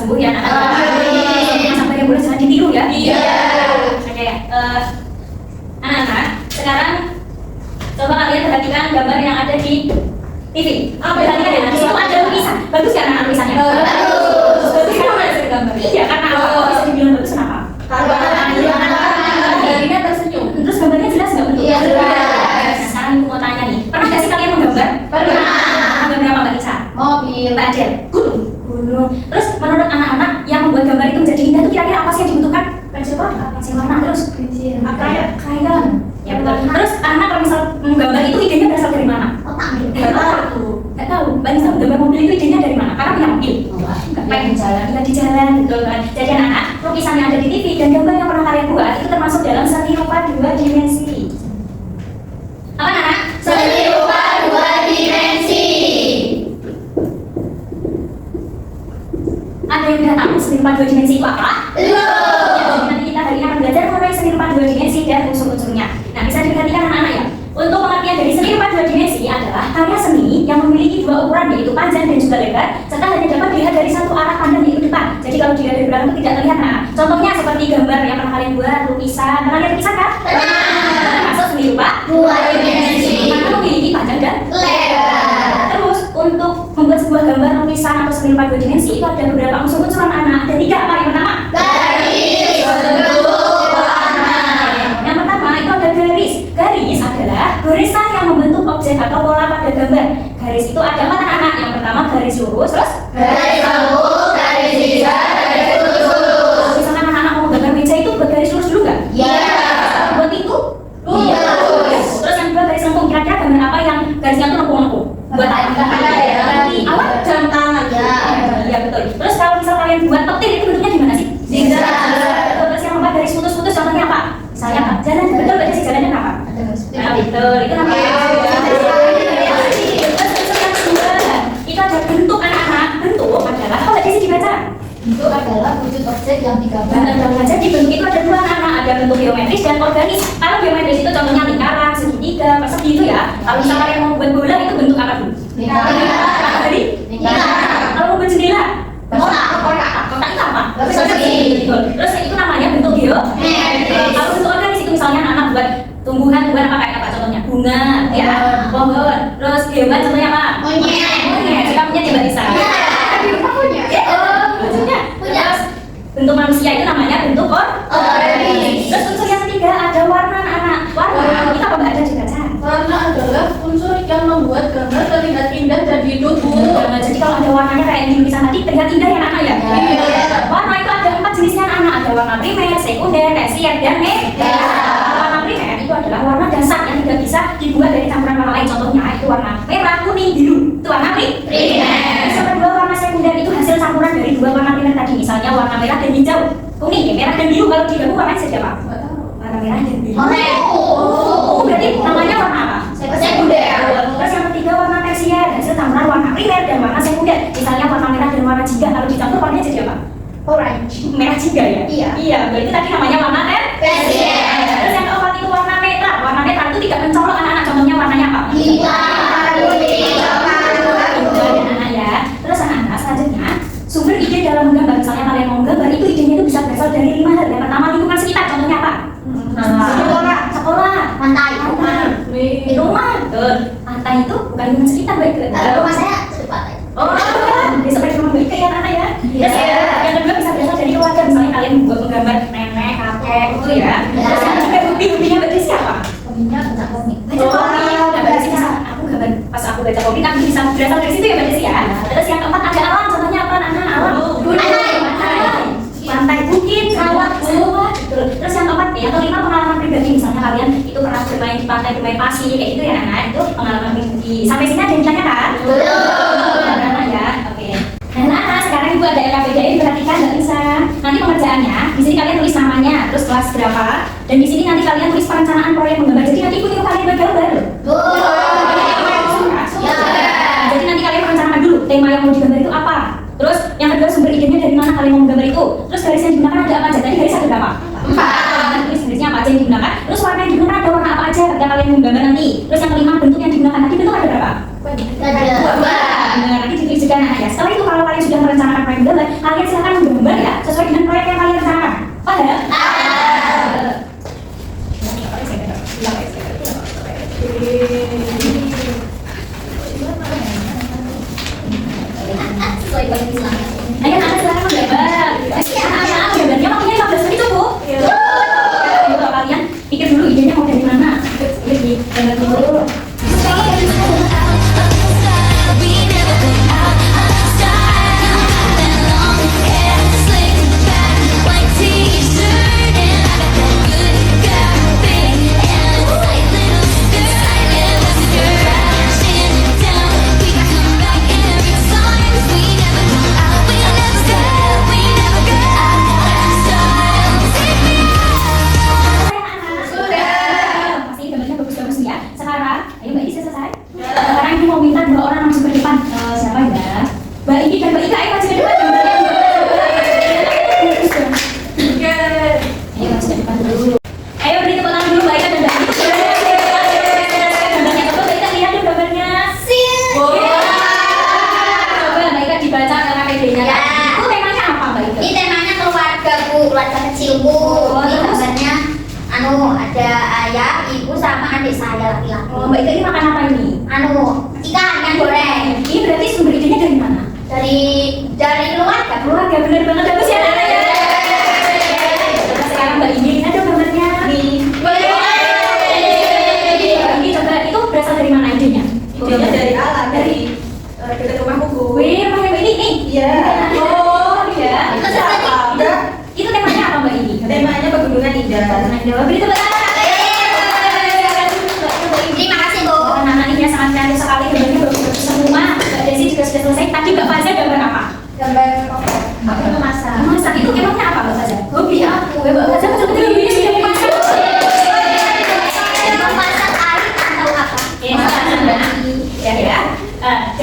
sembuh ya anak-anak. Sampai yang boleh jangan ditiru ya. Iya. Oke, anak-anak, sekarang coba kalian perhatikan gambar yang ada di TV. Perhatikan ya, di situ ada lukisan. Bagus ya anak-anak lukisannya? Bagus. Bagus kan ada gambar? Iya, karena apa bisa dibilang bagus kenapa? Karena tersenyum. Terus gambarnya jelas nggak bentuknya? Iya, jelas. Sekarang aku mau tanya nih, pernah nggak sih kalian menggambar? Pernah. Gambar apa Mbak Lisa? Mobil. Mbak Adel? Gunung. Terus menurut anak-anak yang membuat gambar itu menjadi indah itu kira-kira apa sih yang dibutuhkan? Pensil warna. Pensil warna terus? Krayon. Ya betul. Terus anak kalau misal menggambar itu idenya berasal dari mana? Otak. Nggak tahu. Mbak Lisa menggambar mobil itu idenya dari mana? Karena punya mobil. Pengen jalan. Nggak di jalan, betul kan? Jadi anak-anak, lukisan yang ada di TV dan gambar yang pernah kalian buat itu termasuk dalam seni rupa 2 dimensi. Apa anak? Seni rupa 2 dimensi. Ada yang udah tahu seni rupa 2 dimensi itu apa? Belum. Ya, jadi nanti kita hari ini akan belajar mengenai seni rupa 2 dimensi dan unsur-unsurnya. Nah, bisa diperhatikan anak-anak ya. Untuk pengertian dari seni rupa 2 dimensi adalah karya seni yang memiliki 2 ukuran yaitu panjang dan juga lebar serta hanya dapat dilihat dari satu arah pandang yaitu depan. Jadi kalau dilihat dari belakang itu tidak terlihat. Nah, contohnya seperti gambar yang pernah kalian buat, lukisan. Pernah lihat lukisan kan? Termasuk seni rupa 2 dimensi. karena memiliki panjang dan Lebar. Terus untuk membuat sebuah gambar lukisan atau seni rupa 2 dimensi itu ada beberapa unsur-unsur anak-anak. Ada 3 apa yang pertama? Garis, bentuk, warna. Yang pertama itu ada garis. Garis adalah garisan yang membentuk objek atau pola pada gambar. Garis itu ada 4 anak-anak. Yang pertama garis lurus, terus Garis lurus, garis zigzag, garis lurus. misalkan anak-anak mau gambar meja itu buat garis lurus dulu nggak? Iya. Buat itu? Iya. Terus yang kedua garis lengkung. Kira-kira gambar apa yang garisnya tuh lengkung-lengkung? Buat apa? Awal jam tangan. Iya betul. Terus kalau misal kalian buat petir itu bentuknya gimana sih? Zigzag. Terus yang keempat garis putus-putus contohnya apa? Misalnya apa? Jalan. Betul berarti sih jalannya apa? Nah, betul. Itu namanya itu ada bentuk anak-anak. Bentuk adalah apa tadi sih dibaca? Bentuk adalah wujud objek yang digambar. Jadi bentuk itu ada 2 anak, ada bentuk geometris dan organis. Kalau geometris itu contohnya lingkaran, segitiga, persegi itu ya. Kalau misalnya kalian mau buat bola itu bentuk apa dulu? Apa tadi? Kalau mau buat jendela? Kotak itu apa? Persegi. Terus itu namanya bentuk geometris. Kalau bentuk organis itu misalnya anak buat tumbuhan apa kayak apa contohnya? Bunga, ya, pohon. Terus hewan contohnya apa? Monyet. Jika punya tidak bisa. Terus bentuk manusia itu namanya bentuk organis. Terus unsur yang ketiga ada warna anak. Warna itu apa nggak ada dibaca? Warna adalah unsur yang membuat gambar terlihat indah dan hidup. Jadi kalau ada warnanya kayak di lukisan tadi terlihat indah ya anak ya? Iya. Warna itu ada 4 jenisnya anak. Ada warna primer, sekunder, tersier, dan mega. Warna primer itu adalah warna dasar yang tidak bisa dibuat dari campuran warna lain. Contohnya itu warna merah, kuning, biru. Itu warna primer. Yang kedua warna sekunder itu hasil campuran dari 2 warna primer tadi. Misalnya warna merah dan hijau, kuning, ya, merah dan biru. Kalau digabung warnanya jadi apa? Warna merah dan biru. Berarti namanya warna apa? Sekunder. Terus yang ketiga warna tersier, hasil campuran warna primer dan warna sekunder. Misalnya warna merah dan warna jingga, kalau dicampur warnanya jadi apa? Orange. Merah jingga ya? Iya. Iya, berarti tadi namanya warna Tersier. Terus yang keempat itu warna netral. Warna netral itu tidak mencolok anak-anak. Contohnya warnanya apa? Hitam, putih, coklat, Anak-anak ya. Terus anak-anak selanjutnya sumber ide dalam menggambar. Misalnya kalian mau menggambar itu idenya itu bisa berasal dari 5 hal. Yang pertama lingkungan sekitar. Contohnya apa? Sekolah. pantai. Rumah. Betul. Pantai itu bukan lingkungan sekitar, baik. Rumah saya di pantai. Oh, bisa pakai rumah baik ya anak ya. Terus yang kedua bisa berasal dari keluarga. Misalnya kalian membuat menggambar nenek, kakek, gitu ya. Terus yang ketiga hobinya Mbak Desi apa? Hobinya baca komik. Baca komik. Nah, Mbak Desi bisa. Aku gambar pas aku baca komik kan bisa berasal dari situ ya Mbak Desi ya. Terus yang keempat ada alam. Contohnya apa anak? Alam. Pantai, bukit, sawah, gunung. Terus yang keempat ya, atau 5 pengalaman pribadi. Misalnya kalian itu pernah bermain di pantai, bermain pasir kayak gitu ya anak. Itu pengalaman pribadi. Sampai sini ada yang ditanyakan? Belum ya. Oke. Nah, anak sekarang ibu ada LKPDN, perhatikan nggak bisa. Nanti pengerjaannya, di sini kalian tulis namanya, terus kelas berapa, dan di sini nanti kalian tulis perencanaan proyek menggambar. Jadi nanti ikut kalian bergambar. Jadi nanti kalian merencanakan dulu tema yang mau digambar itu apa. Terus yang kedua sumber idenya dari mana kalian mau menggambar itu. Terus garis yang digunakan ada apa aja? Tadi garis ada berapa? 4. Terus garisnya apa aja yang digunakan. Terus warna yang digunakan ada warna apa aja ketika kalian menggambar nanti. Terus yang kelima bentuk yang digunakan. Tadi bentuk ada berapa? Ada 2. Nanti ditulis juga anak ya. Setelah itu kalau kalian sudah merencanakan proyek gambar, kalian silakan Indi dan Mbak Ika, ayo maju ke depan. Ayo maju ke depan dulu. Ayo beri tepuk tangan dulu Mbak Ika dan Mbak Indi. Gambarnya apa? Mbak Ika lihat dong gambarnya. Coba Mbak Ika dibaca karena PD-nya. Ya. Itu temanya apa Mbak Ika? Ini temanya keluargaku, keluarga kecilku. Ini gambarnya ada ayah, ibu sama adik saya laki-laki. Oh, Mbak Ika ini makan apa ini? Ikan goreng. Ini berarti sumber idenya dari mana? Dari keluarga. Keluarga, bener banget. Bagus ya Nana ya. Coba sekarang Mbak Indi lihat dong gambarnya. Ini coba itu berasal dari mana idenya? Idenya dari alam, dari dekat rumah kuku. Wih, rumahnya Mbak Indi nih. Iya. Oh, iya. Itu seperti Itu temanya apa Mbak Indi? Temanya pegunungan indah. Pegunungan Jawa. Beri tepuk tangan. Terima kasih, Bu. Oh, Nana ini sangat kreatif sekali. Gambarnya bagus-bagus semua. Mbak Desi juga sudah selesai. Tadi Mbak Faza gambar apa? Gambar aku memasak. Masak itu emangnya apa Mbak Faza? Hobi aku. Ya Mbak Faza betul-betul hobinya sudah memasak. Memasak air atau apa? Ya ya.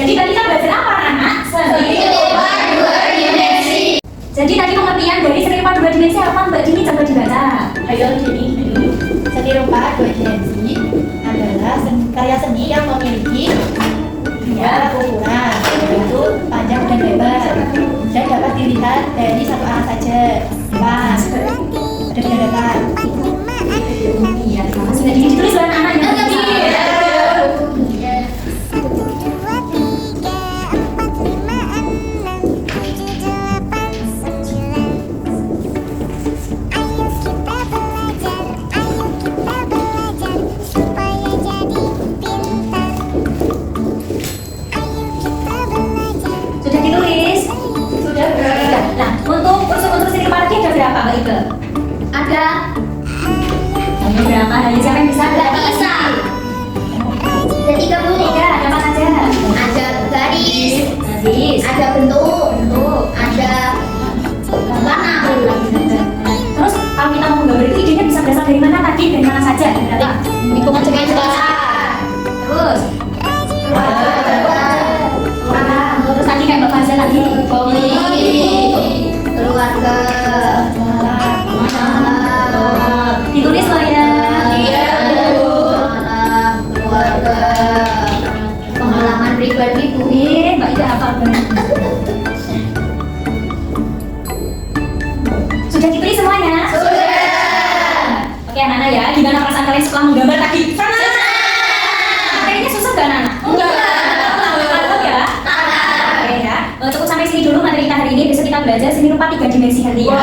Jadi tadi kita belajar apa anak? Kehidupan dua dimensi. Jadi tadi pengertian dari seni rupa dua dimensi apa Mbak Dini coba dibaca. Ayo Dini. Seni rupa dua dimensi adalah karya seni yang memiliki dua ukuran, yaitu panjang dan lebar, dan dapat dilihat dari satu arah saja. Pas, ada di hadapan. Iya, terima kasih. Mbak Dini ditulis oleh anaknya. Sudah ditulis? Sudah Nah, untuk unsur-unsur seni rupa lagi ada berapa Mbak Ika? Ada Ada berapa? Hanya siapa yang bisa? nggak bisa. Ada 30. Tiga, ada apa saja? Ada garis, Habis. ada bentuk, ada warna. Terus kalau kita mau gambar itu idenya bisa berasal dari mana tadi? Dari mana saja? Berapa? Lingkungan sekitar. Terus? Terus tadi kayak Mbak Faza tadi. Keluarga. Ditulis loh ya. Keluarga. Pengalaman pribadiku. Mbak Ida hafal banget. Sudah ditulis semuanya? Oke Nana ya, gimana perasaan kalian setelah menggambar tadi? Kayaknya susah gak Nana? Mantap ya? Oke ya, cukup sampai sini dulu materi kita hari ini. Besok kita belajar seni rupa 3 dimensi kali ya.